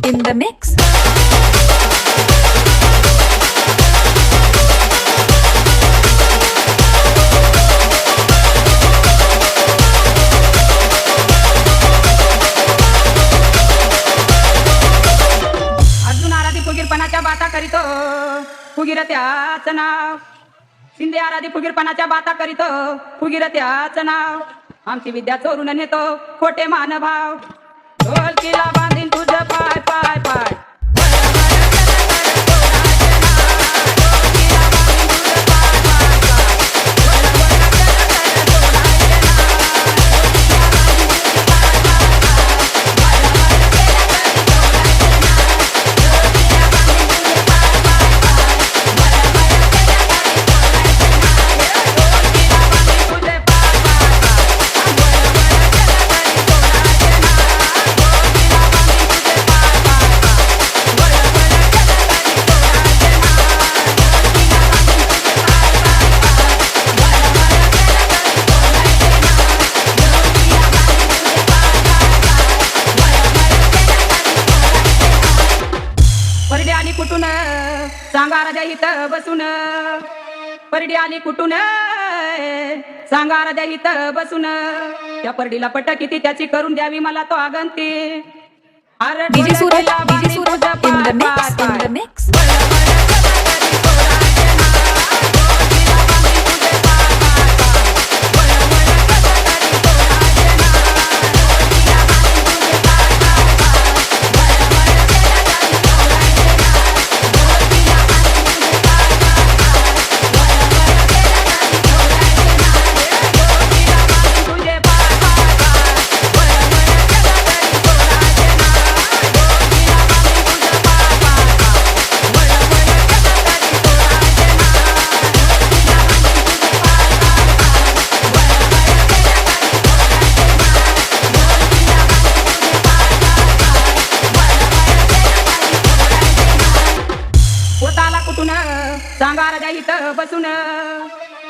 in the mix. Arjun आराधी फुगीरपणाच्या बाता करीतो, फुगीर त्याच नाव. शिंदे आराधी फुगीरपणाच्या बाता करीतो, फुगीर त्याच नाव. आमची विद्या चोरून नेतो खोटे मानभाव. ढोलकीला बांधीन तुझं पाय पाय पाय. परडी आली कुठून सांगा राजा इथं बसून. परडी आली कुठून सांगा राजा इथं बसून. त्या परडीला पट किती त्याची करून द्यावी मला तो आगंती. अरे DJ Suraj, ढोलकीला DJ बांधीन Suraj तुझं in the पाय mix, पाय in पाय. the mix. पोताला कुठून सांगा राजा इथं बसून.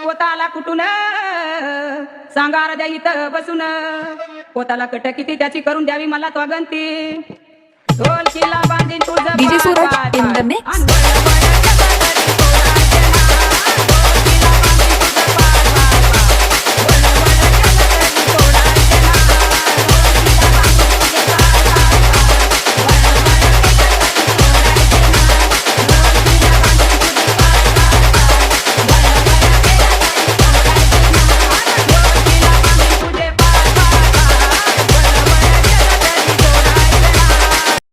पोताला कुठून सांगा राजा इथं बसून. पोताला कट किती त्याची करून द्यावी मला तो गंती. ढोलकीला बांधीन तुझं DJ पाय Suraj पाय in the पाय. mix. आणि